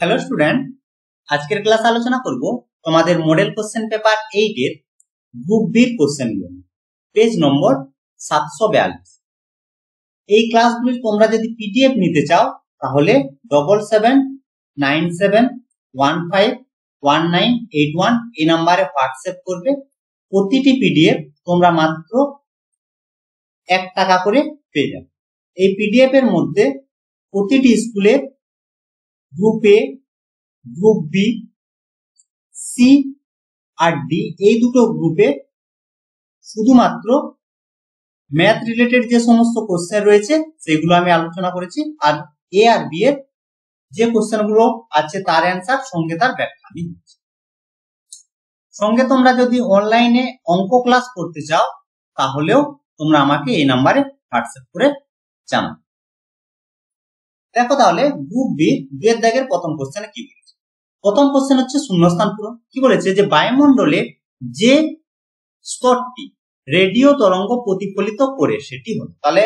Hello student, আজকের class আলোচনা করব তোমাদের মডেল কোশ্চেন পেপার 8 এর গ্রুপ বি কোশ্চেনগুলো, পেজ নম্বর 742। এই ক্লাসগুলি তোমরা যদি পিডিএফ নিতে চাও তাহলে 7797151981 এই নম্বরে হোয়াটসঅ্যাপ করবে। প্রতিটি পিডিএফ তোমরা মাত্র 1 টাকা করে পেয়ে যাবে। এই পিডিএফ এর মধ্যে প্রতিটি স্কুলের group A, group B, C আর ডি এই দুটো গ্রুপে শুধুমাত্র ম্যাথ রিলেটেড যে সমস্ত কোশ্চেন রয়েছে সেগুলো আমি আলোচনা করেছি, আর এ আর বি এর যে কোশ্চেনগুলো আছে তার অ্যান্সার সঙ্গে তার ব্যাখ্যা আমি দিচ্ছি। সঙ্গে তোমরা যদি অনলাইনে অঙ্ক ক্লাস করতে চাও তাহলেও তোমরা আমাকে এই নাম্বারে হোয়াটসঅ্যাপ করে জানাও। দেখো তাহলে গ্রুপ বি 2 এর দাগের প্রথম কোশ্চেনে কি বলেছে। প্রথম কোশ্চেন হচ্ছে শূন্যস্থান পূরণ। কি বলেছে যে বায়ুমণ্ডলে যে স্তরটি রেডিও তরঙ্গ প্রতিফলিত করে সেটি হলো, তাহলে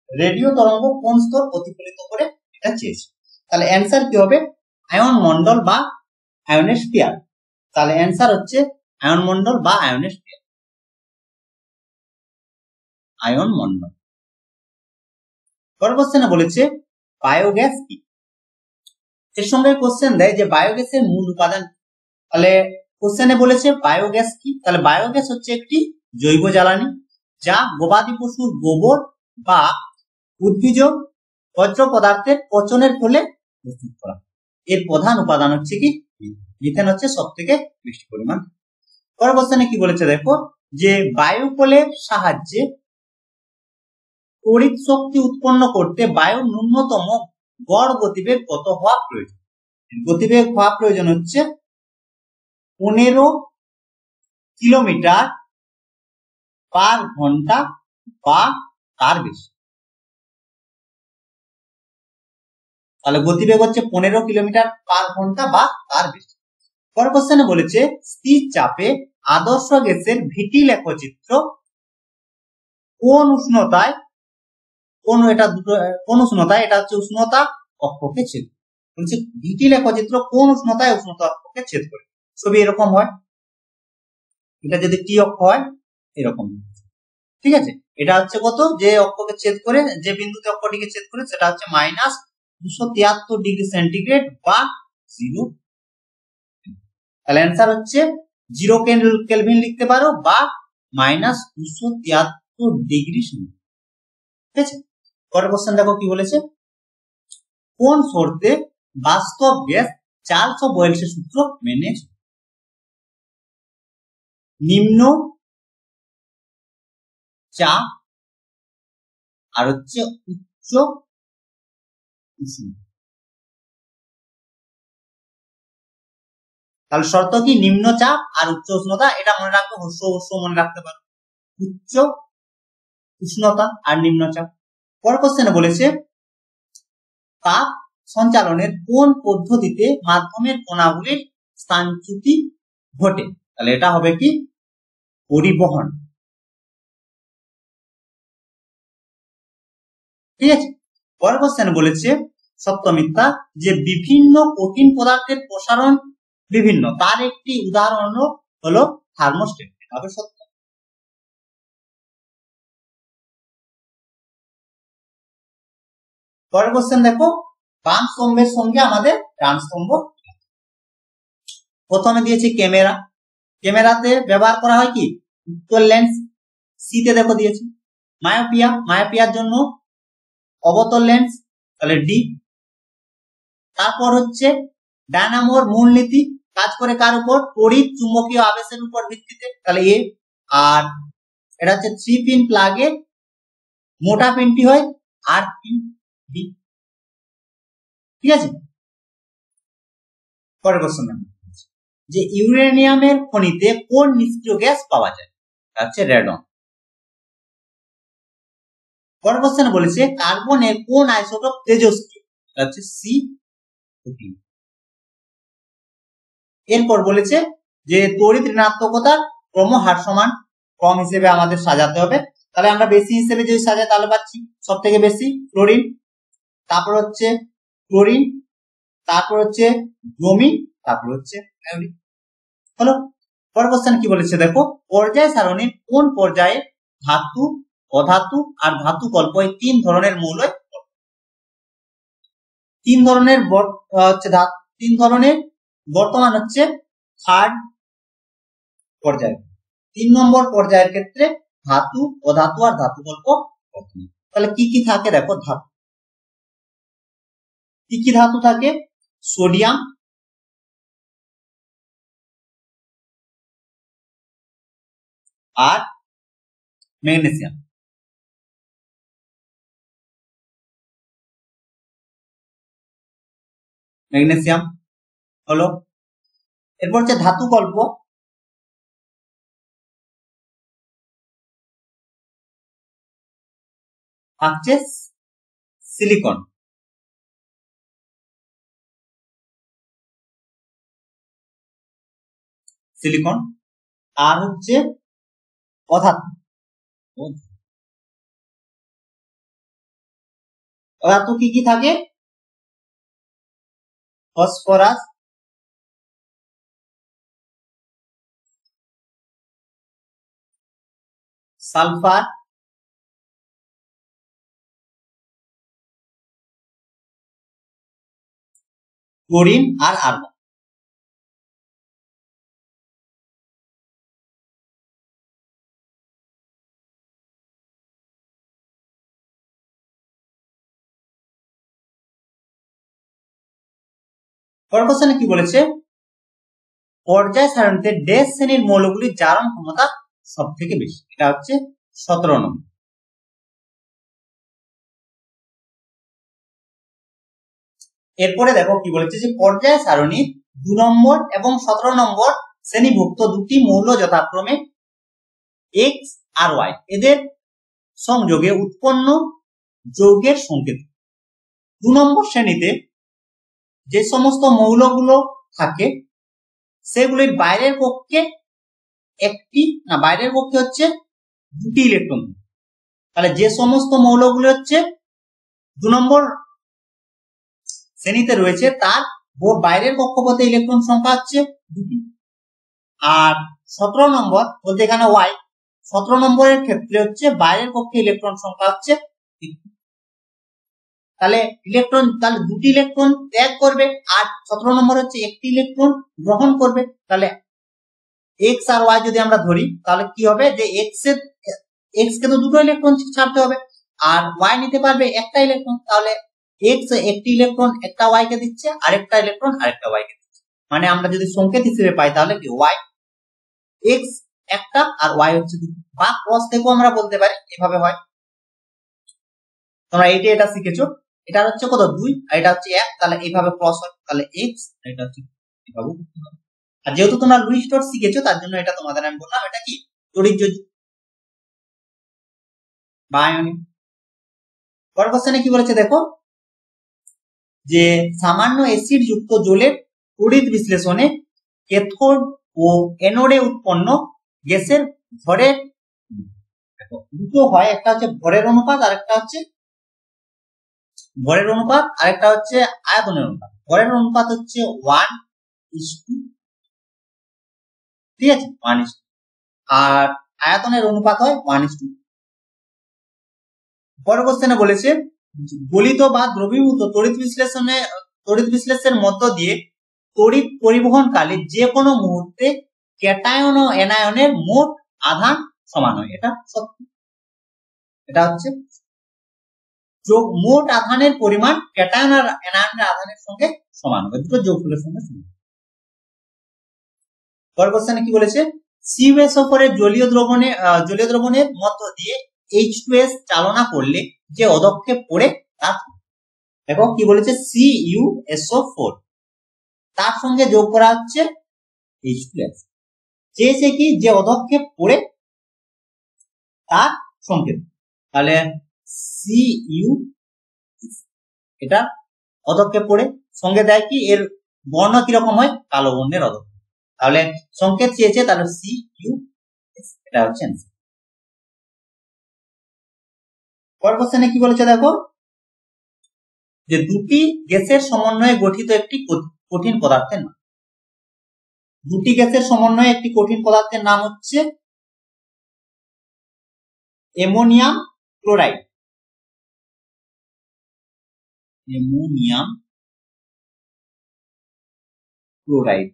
রেডিও তরঙ্গ কোন স্তর প্রতিফলিত করে এটা চেয়েছে। তাহলে অ্যান্সার কি হবে? আয়ন মণ্ডল বা আয়নোস্ফিয়ার। তাহলে অ্যান্সার হচ্ছে আয়ন মণ্ডল বা আয়নোস্ফিয়ার, আয়ন মণ্ডল। পরের কোশ্চেনে বলেছে বায়োগ্যাস কি। এর সঙ্গে কোশ্চেন দেয় যে বায়োগ্যাসের মূল উপাদান। তাহলে কোশ্চেনে বলেছে বায়োগ্যাস কি। তাহলে বায়োগ্যাস হচ্ছে একটি জৈব জ্বালানি যা গবাদি পশুর গোবর বা উদ্ভিজ বর্জ্য পদার্থের পচনের ফলে প্রস্তুত করা। এর প্রধান উপাদান হচ্ছে কি মিথেন, হচ্ছে সব থেকে বেশি পরিমাণ। পরের কোশ্চেনে কি বলেছে দেখো যে বায়ুকলের সাহায্যে তড়িৎ শক্তি উৎপন্ন করতে বায়ুর ন্যূনতম গড় গতিবেগ কত হওয়া প্রয়োজন। গতিবেগ হওয়া প্রয়োজন হচ্ছে 15 কিলোমিটার পার ঘন্টা বা তার বেশি। তাহলে গতিবেগ হচ্ছে 15 কিলোমিটার পার ঘন্টা বা তার বেশি। পরের কোশ্চেনে বলেছে স্থির চাপে আদর্শ গ্যাসের ভিটি লেখচিত্র কোন উষ্ণতায়, কোন উষ্ণতায়, এটা হচ্ছে উষ্ণতা অক্ষকে ছেদ বলছে। ভিটি লেখচিত্র কোন উষ্ণতায় উষ্ণতা অক্ষকে ছেদ করে। ছবি এরকম হয়, এটা যদি টি অক্ষ হয় এরকম, ঠিক আছে। এটা হচ্ছে কত, যে অক্ষকে ছেদ করে, যে বিন্দুতে অক্ষটিকে ছেদ করে সেটা হচ্ছে -273 ডিগ্রি সেন্টিগ্রেড বা 0। তাহলে অ্যান্সার হচ্ছে 0 কেলভিন লিখতে পারো বা -273 ডিগ্রি সেন্টিগ্রেড, ঠিক আছে। পরের কোশ্চেন দেখো কি বলেছে, কোন শর্তে বাস্তব গ্যাস চার্লস বয়েলসের সূত্র মেনে নিম্ন চাপ আর হচ্ছে উচ্চ উষ্ণতা। তাহলে শর্ত কি নিম্ন চাপ আর উচ্চ উষ্ণতা, এটা মনে রাখবে, অবশ্য মনে রাখতে পারো উচ্চ উষ্ণতা আর নিম্ন চাপ। পরের কোশ্চেনে বলেছে তাপ সঞ্চালনের কোন পদ্ধতিতে মাধ্যমের কণাগুলির স্থানচ্যুতি ঘটে। তাহলে এটা হবে কি পরিবহন, ঠিক আছে। পরের কোশ্চেনে বলেছে সত্য মিথ্যা যে বিভিন্ন কঠিন পদার্থের প্রসারণ বিভিন্ন, তার একটি উদাহরণ হলো থার্মোস্ট্যাট, হবে সত্য। পরের কোশ্চেন দেখো বাম স্তম্ভের সঙ্গে আমাদের ডান স্তম্ভ। প্রথমে দিয়েছে ক্যামেরা, ক্যামেরাতে ব্যবহার করা হয় কি উত্তল লেন্স। সিতে দেখো দিয়েছে মায়োপিয়া, মায়োপিয়ার জন্য অবতল লেন্স, তাহলে ডি। তারপর হচ্ছে ডায়নামোর মূলনীতি, কাজ করে কার উপর, তড়িৎ চুম্বকীয় আবেশের উপর ভিত্তিতে, তাহলে এ। আর এটা হচ্ছে 3 পিন প্লাগে মোটা পিনটি হয় 8 পিন, ডি, ঠিক আছে। পরের কোশ্চেন যে ইউরেনিয়ামের খনিতে কোন নিষ্ক্রিয় গ্যাস পাওয়া যায়, হচ্ছে রেডন। পরের কোশ্চেনে বলেছে কার্বনের কোন আইসোটোপ তেজস্ক্রিয়, হচ্ছে C14। এরপর বলেছে যে তড়িৎ ঋণাত্মকতার ক্রমহার সমান ক্রম হিসেবে আমাদের সাজাতে হবে। তাহলে আমরা বেশি হিসেবে যদি সাজাই তাহলে পাচ্ছি সব থেকে বেশি ক্লোরিন, তারপর হচ্ছে ক্লোরিন, তারপর হচ্ছে ব্রোমিন, তারপর হচ্ছে আয়োডিন। হলো। পরের কোশ্চেন কি বলেছে দেখো, পর্যায় সারণীর কোন পর্যায়ে ধাতু, অধাতু আর ধাতু কল্প এই তিন ধরনের মৌল, তিন ধরনের তিন ধরনের বর্তমান হচ্ছে থার্ড পর্যায়ে। 3 নম্বর পর্যায়ের ক্ষেত্রে ধাতু, অধাতু আর ধাতু কল্প। তাহলে কি কি থাকে দেখো, ধাতু কি কি ধাতু থাকে, সোডিয়াম, আর ম্যাগনেসিয়াম। ম্যাগনেসিয়াম হলো। এরপর হচ্ছে ধাতু কল্প, থাকছে সিলিকন, সিলিকন। আর হচ্ছে অধাতু, অধাতু কি কি থাকে, ফসফরাস, সালফার, ক্লোরিন আর আর্গন। পরের কোশ্চেনে কি বলেছে, পর্যায় সারণীতে ড্যাশ শ্রেণীর মৌলগুলির জারণ ক্ষমতা সব থেকে বেশি, এটা হচ্ছে 17 নম্বর। এরপরে দেখো কি বলেছে যে পর্যায় সারণী 2 নম্বর এবং 17 নম্বর শ্রেণীভুক্ত দুটি মৌল যথাক্রমে এক্স আর ওয়াই, এদের সংযোগে উৎপন্ন যৌগের সংকেত। 2 নম্বর শ্রেণীতে যে সমস্ত মৌলগুলো থাকে সেগুলির বাইরের পক্ষে বাইরের পক্ষে হচ্ছে দুটি ইলেকট্রন। তাহলে যে সমস্ত মৌলগুলো হচ্ছে 2 নম্বর শ্রেণীতে রয়েছে তার বাইরের কক্ষপথে ইলেকট্রন সংখ্যা হচ্ছে দুটি। আর 17 নম্বর বলতে এখানে ওয়াই, 17 নম্বরের ক্ষেত্রে হচ্ছে বাইরের কক্ষে ইলেকট্রন সংখ্যা হচ্ছে। তাহলে ইলেকট্রন, তাহলে দুটি ইলেকট্রন ত্যাগ করবে আর 17 নম্বর হচ্ছে একটি ইলেকট্রন গ্রহণ করবে। তাহলে এক্স আর ওয়াই যদি আমরা ধরি তাহলে কি হবে যে এক্স কে তো দুটো ইলেকট্রন ছাড়তে হবে আর ওয়াই নিতে পারবে একটা ইলেকট্রন। তাহলে এক্স একটি ইলেকট্রন একটা ওয়াই কে দিচ্ছে, আরেকটা ইলেকট্রন আরেকটা ওয়াই কে দিচ্ছে। মানে আমরা যদি সংকেত হিসেবে পাই তাহলে কি ওয়াই এক্স একটা আর ওয়াই হচ্ছে দুটো, বা ক্রস থেকেও আমরা বলতে পারি, এভাবে হয়। তোমরা এটা শিখেছো, এটা হচ্ছে কত 2 আর এটা হচ্ছে 1, তাহলে এইভাবে ক্রস হয়, তাহলে এক্স এটা হচ্ছে এভাবে। আর যেহেতু তোমরা লুইস ডট শিখেছো তার জন্য এটা তোমাদের আমি বললাম এটা কি তড়িৎযোজী বা আয়নিক। পরের কোশ্চেনে কি বলেছে দেখো, যে সামান্য অ্যাসিড যুক্ত জলের তড়িৎ বিশ্লেষণে ক্যাথোড ও অ্যানোডে উৎপন্ন গ্যাসের ভরের দুটো হয়, একটা হচ্ছে ভরের অনুপাত আর একটা হচ্ছে আয়তনের অনুপাত। ভরের অনুপাত হচ্ছে 1:2, ঠিক আছে, 1:2, আর আয়তনের অনুপাত হয় 1:2। পরের কোশ্চেনে বলেছে গলিত বা দ্রবীভূত তড়িৎ বিশ্লেষণের মধ্য দিয়ে তড়িৎ পরিবহনকালে যে কোনো মুহূর্তে ক্যাটায়ন ও অ্যানায়নের মোট আধান সমান হয়। এটা সত্য, এটা হচ্ছে মোট আধানের পরিমাণ ক্যাটায়ন আর অ্যানায়নের আধানের সঙ্গে সমান হবে, দুটো যোগফলের সঙ্গে সমান। পরের কোশ্চেনে কি বলেছে, CuSO4 এর জলীয় দ্রবণের মধ্য দিয়ে H2S চালনা করলে যে অদক্ষেপ পড়ে তা, দেখো কি বলেছে, CuSO4 তার সঙ্গে যোগ করা হচ্ছে H2S, চেয়েছে কি যে অদক্ষেপ পড়ে তার সংকেত। তাহলে Cu এটা অদক্ষেপ পড়ে সঙ্গে দেয় কি, এর বর্ণ কিরকম হয়, কালো বর্ণের অদক্ষেপ। তাহলে সংকেত চেয়েছে, তাহলে CuS এটা হচ্ছে অ্যান্সার। পরের কোশ্চেনে কি বলেছে দেখো, যে দুটি গ্যাসের সমন্বয়ে গঠিত একটি কঠিন পদার্থের নাম। দুটি গ্যাসের সমন্বয়ে একটি কঠিন পদার্থের নাম হচ্ছে অ্যামোনিয়াম ক্লোরাইড। অ্যামোনিয়াম ক্লোরাইড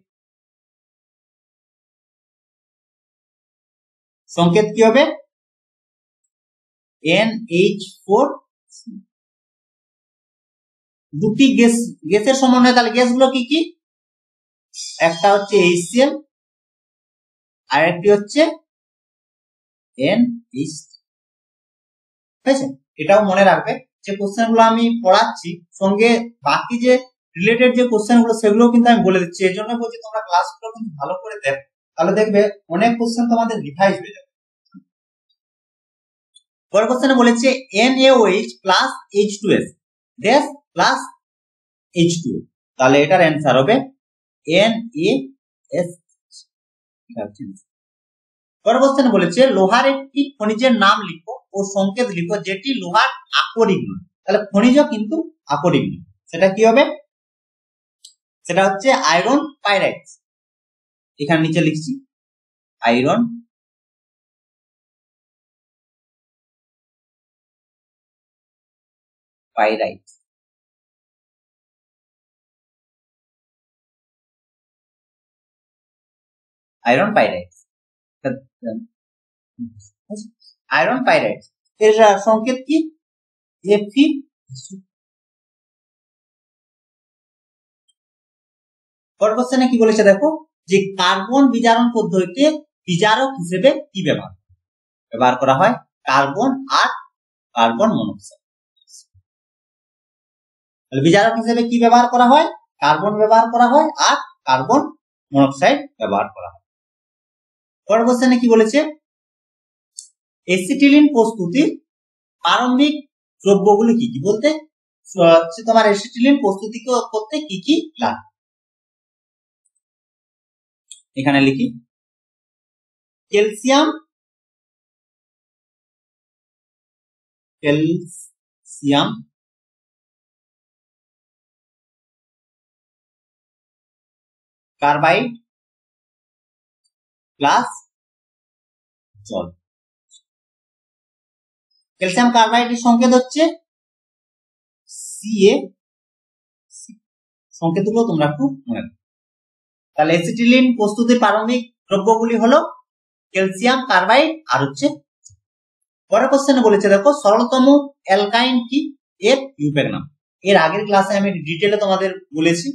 সংকেত কি হবে? NH4। দুটি গ্যাসের সমন্বয়ে, তাহলে গ্যাসগুলো কি কি? একটা হচ্ছে HCl আর একটি হচ্ছে NH। ঠিক আছে, এটাও মনে রাখবে যে কোশ্চেন গুলো আমি পড়াচ্ছি সঙ্গে বাকি যে রিলেটেড যে কোশ্চেন গুলো সেগুলো কিন্তু আমি বলে দিচ্ছি। এর জন্য বলছি তোমরা ক্লাসগুলো কিন্তু ভালো করে দেখো, তাহলে দেখবে অনেক কোশ্চেন তোমাদের রিভাইজ হয়ে যাবে। পরের কোশ্চেনে বলেছে NaOH plus H2S dash plus H2O, তাহলে এটার অ্যান্সার হবে NaS। পরের কোশ্চেনে বলেছে লোহার একটি খনিজের নাম লিখো ও সংকেত লিখো যেটি লোহার আকরিক নয়। তাহলে খনিজ কিন্তু আকরিক নয়, সেটা কি হবে? সেটা হচ্ছে আয়রন পাইরাইট। এখানে নিচে লিখছি iron pyrite. Iron pyrite, iron pyrite এর সংকেত কি? Fe। পরের কোশ্চেনে কি বলেছে দেখো, যে কার্বন বিজারণ পদ্ধতিতে বিজারক হিসেবে কি ব্যবহার করা হয়? কার্বন আর কার্বন মনোক্সাইড। বিজারক হিসেবে কি ব্যবহার করা হয়? কার্বন ব্যবহার করা হয় আর কার্বন মনোক্সাইড ব্যবহার করা হয়। পরের কোশ্চেনে কি বলেছে, অ্যাসিটিলিন প্রস্তুতির প্রারম্ভিক দ্রব্যগুলি কি কি? বলতে তোমার অ্যাসিটিলিন প্রস্তুতি করতে কি কি লাগে? এখানে লিখি ক্যালসিয়াম কার্বাইড প্লাস জল। ক্যালসিয়াম কার্বাইডের সংকেত হচ্ছে Ca। সংকেতগুলো তোমরা একটু মনে রাখো। তাহলে অ্যাসিটিলিন প্রস্তুতির প্রারম্ভিক দ্রব্যগুলি হলো ক্যালসিয়াম কার্বাইড আর হচ্ছে। পরের কোশ্চেনে বলেছে দেখো সরলতম অ্যালকাইন কি? এর ইউপ্যাক নাম। এর আগের ক্লাসে আমি ডিটেইলে তোমাদের বলেছি,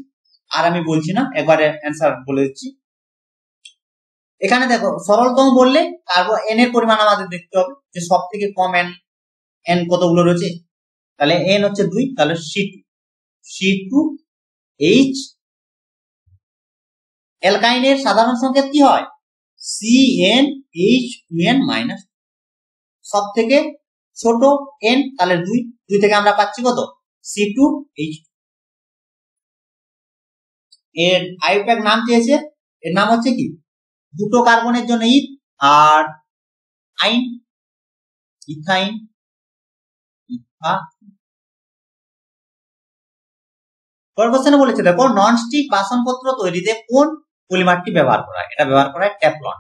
আর আমি বলছি না, একবারে অ্যান্সার বলে দিচ্ছি। এখানে দেখো সরলতম বললে এন এর পরিমাণ আমাদের দেখতে হবে যে সব থেকে কম এন কতগুলো রয়েছে। তাহলে এন হচ্ছে 2, তাহলে C2H। অ্যালকাইনের সাধারণ সংকেত কি হয়? CnH2n-। সব থেকে ছোট n, তাহলে 2 থেকে আমরা পাচ্ছি কত? C2H। এর আইউপ্যাক নাম চেয়েছে, এর নাম হচ্ছে কি? দুটো কার্বনের জন্য ইথ আর আইন, ইথাইন। পরের কোশ্চেনে বলেছে দেখো ননস্টিক বাসনপত্র তৈরিতে কোন পলিমারটি ব্যবহার করা হয়? এটা ব্যবহার করা হয় টেফলন।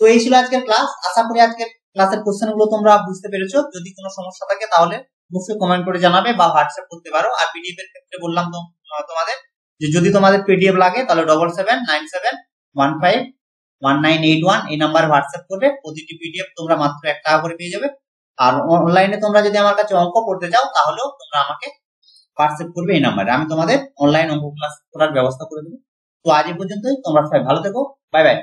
তো এই ছিল আজকের ক্লাস। আশা করি আজকের ক্লাসের কোশ্চেন গুলো তোমরা বুঝতে পেরেছো। যদি কোনো সমস্যা থাকে তাহলে অবশ্যই কমেন্ট করে জানাবে বা হোয়াটসঅ্যাপ করতে পারো। আর পিডিএফ এর ক্ষেত্রে বললাম তোমাদের যে যদি তোমাদের পিডিএফ লাগে তাহলে 7797151981 এই নাম্বারে হোয়াটসঅ্যাপ করবে। প্রতিটি পিডিএফ তোমরা মাত্র 1 টাকা করে পেয়ে যাবে। আর অনলাইনে তোমরা যদি আমার কাছে অঙ্ক পড়তে চাও তাহলেও তোমরা আমাকে হোয়াটসঅ্যাপ করবে এই নাম্বারে, আমি তোমাদের অনলাইন অঙ্ক ক্লাস করার ব্যবস্থা করে দেবো। তো আজ এই পর্যন্তই, তোমরা সবাই ভালো থেকো, বাই বাই।